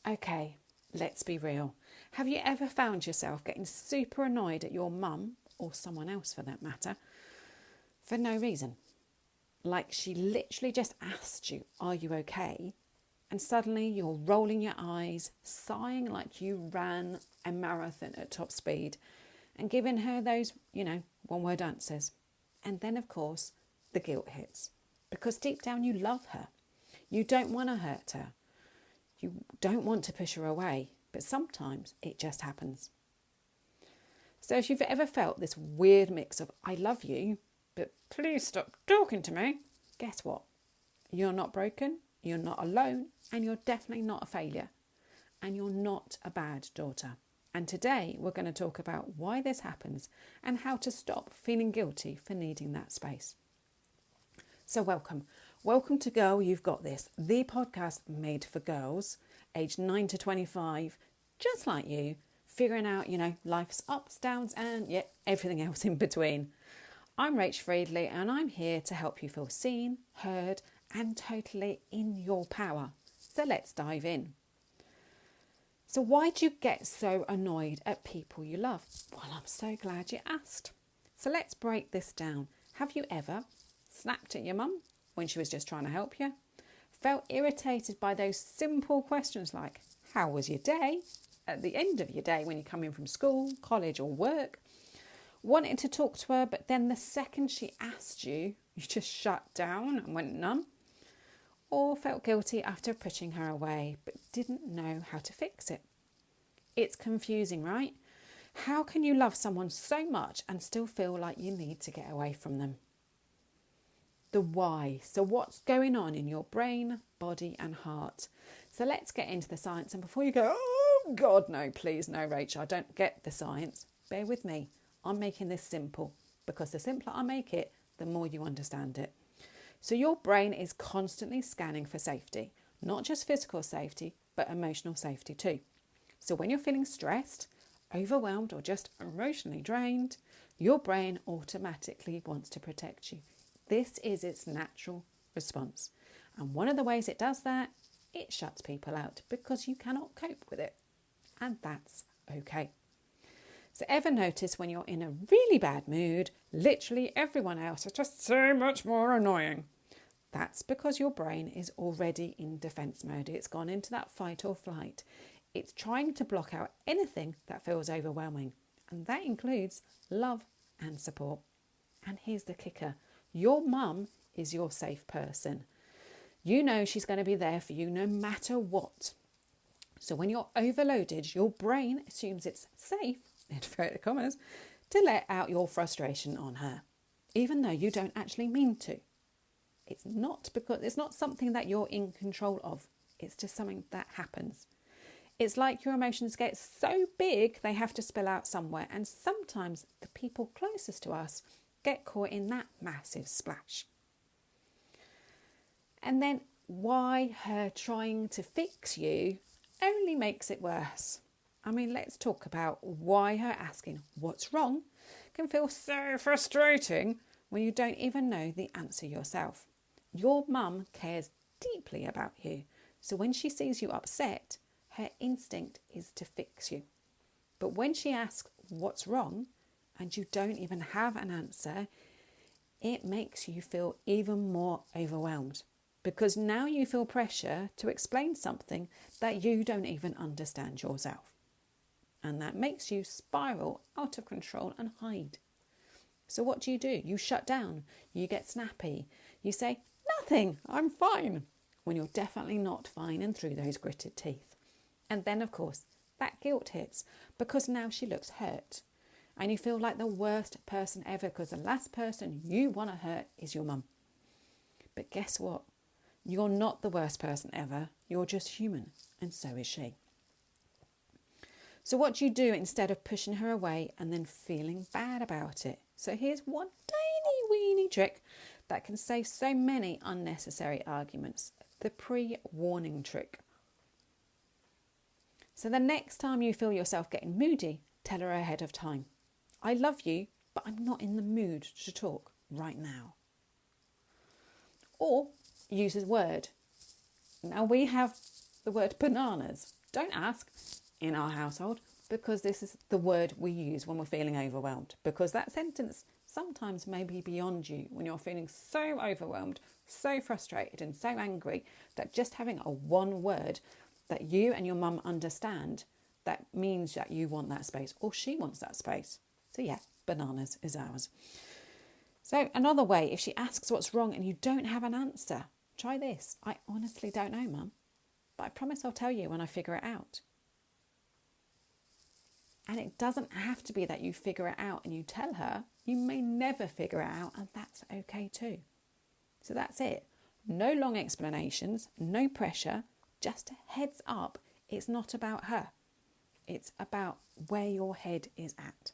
Okay, let's be real. Have you ever found yourself getting super annoyed at your mum, or someone else for that matter, for no reason? Like she literally just asked you, are you okay? And suddenly you're rolling your eyes, sighing like you ran a marathon at top speed and giving her those, one-word answers. And then, of course, the guilt hits. Because deep down you love her. You don't want to hurt her. You don't want to push her away. But sometimes it just happens. So if you've ever felt this weird mix of I love you, but please stop talking to me, guess what? You're not broken, you're not alone, and you're definitely not a failure. And you're not a bad daughter. And today we're going to talk about why this happens and how to stop feeling guilty for needing that space. So welcome. Welcome to Girl, You've Got This, the podcast made for girls aged 9 to 25, just like you, figuring out, life's ups, downs, and everything else in between. I'm Rach Friedley and I'm here to help you feel seen, heard, and totally in your power. So let's dive in. So why do you get so annoyed at people you love? Well, I'm so glad you asked. So let's break this down. Have you ever snapped at your mum when she was just trying to help you? Felt irritated by those simple questions like, how was your day? At the end of your day when you come in from school, college or work? Wanted to talk to her, but then the second she asked you, you just shut down and went numb? Or felt guilty after pushing her away, but didn't know how to fix it? It's confusing, right? How can you love someone so much and still feel like you need to get away from them? The why. So what's going on in your brain, body and heart? So let's get into the science. And before you go, oh God, no, please, no, Rachel, I don't get the science. Bear with me. I'm making this simple because the simpler I make it, the more you understand it. So your brain is constantly scanning for safety, not just physical safety, but emotional safety too. So when you're feeling stressed, overwhelmed, or just emotionally drained, your brain automatically wants to protect you. This is its natural response. And one of the ways it does that, it shuts people out because you cannot cope with it. And that's okay. So ever notice when you're in a really bad mood, literally everyone else is just so much more annoying? That's because your brain is already in defense mode. It's gone into that fight or flight. It's trying to block out anything that feels overwhelming. And that includes love and support. And here's the kicker. Your mum is your safe person. You know she's going to be there for you no matter what. So when you're overloaded, your brain assumes it's safe, in inverted commas, to let out your frustration on her, even though you don't actually mean to. It's not something that you're in control of. It's just something that happens. It's like your emotions get so big they have to spill out somewhere, and sometimes the people closest to us get caught in that massive splash. And then why her trying to fix you only makes it worse. I mean, let's talk about why her asking what's wrong can feel so frustrating when you don't even know the answer yourself. Your mum cares deeply about you, so when she sees you upset, her instinct is to fix you. But when she asks what's wrong and you don't even have an answer, it makes you feel even more overwhelmed because now you feel pressure to explain something that you don't even understand yourself. And that makes you spiral out of control and hide. So what do? You shut down, you get snappy, you say, nothing, I'm fine, when you're definitely not fine and through those gritted teeth. And then, of course, that guilt hits because now she looks hurt. And you feel like the worst person ever because the last person you want to hurt is your mum. But guess what? You're not the worst person ever. You're just human. And so is she. So what do you do instead of pushing her away and then feeling bad about it? So here's one tiny weeny trick that can save so many unnecessary arguments. The pre-warning trick. So the next time you feel yourself getting moody, tell her ahead of time. I love you, but I'm not in the mood to talk right now. Or use a word. Now we have the word bananas. Don't ask in our household, because this is the word we use when we're feeling overwhelmed, because that sentence sometimes may be beyond you when you're feeling so overwhelmed, so frustrated and so angry that just having a one word that you and your mum understand, that means that you want that space or she wants that space. So yeah, bananas is ours. So another way, if she asks what's wrong and you don't have an answer, try this. I honestly don't know, Mum, but I promise I'll tell you when I figure it out. And it doesn't have to be that you figure it out and you tell her. You may never figure it out, and that's okay too. So that's it. No long explanations, no pressure, just a heads up. It's not about her. It's about where your head is at.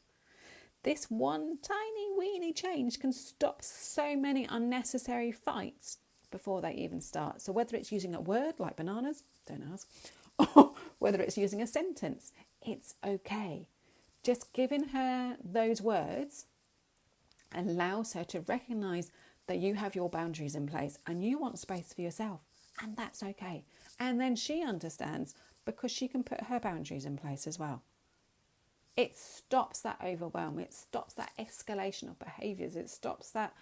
This one tiny weeny change can stop so many unnecessary fights before they even start. So whether it's using a word like bananas, don't ask, or whether it's using a sentence, it's okay. Just giving her those words allows her to recognise that you have your boundaries in place and you want space for yourself, and that's okay. And then she understands, because she can put her boundaries in place as well. It stops that overwhelm. It stops that escalation of behaviours. It stops that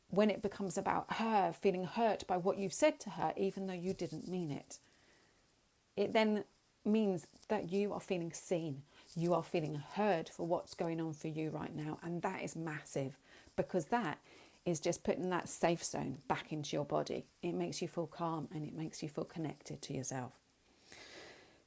when it becomes about her feeling hurt by what you've said to her, even though you didn't mean it. It then means that you are feeling seen. You are feeling heard for what's going on for you right now. And that is massive, because that is just putting that safe zone back into your body. It makes you feel calm and it makes you feel connected to yourself.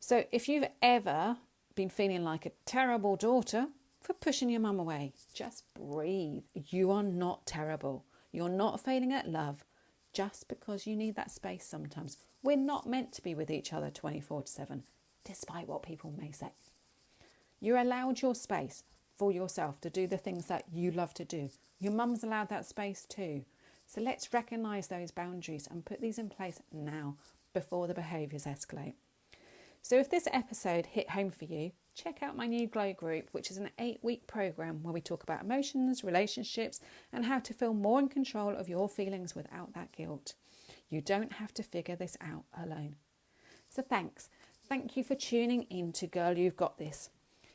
So if you've ever been feeling like a terrible daughter for pushing your mum away, just breathe. You are not terrible. You're not failing at love just because you need that space sometimes. We're not meant to be with each other 24/7, despite what people may say. You're allowed your space for yourself to do the things that you love to do. Your mum's allowed that space too. So let's recognise those boundaries and put these in place now before the behaviours escalate. So if this episode hit home for you, check out my new Glow group, which is an 8-week program where we talk about emotions, relationships, and how to feel more in control of your feelings without that guilt. You don't have to figure this out alone. So thanks. Thank you for tuning in to Girl, You've Got This.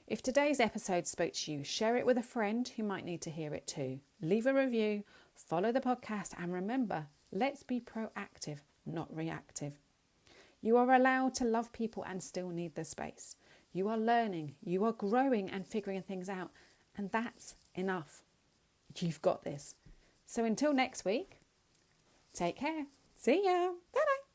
If today's episode spoke to you, share it with a friend who might need to hear it too. Leave a review, follow the podcast, and remember, let's be proactive, not reactive. You are allowed to love people and still need the space. You are learning, you are growing and figuring things out, and that's enough. You've got this. So until next week, take care. See ya. Bye-bye.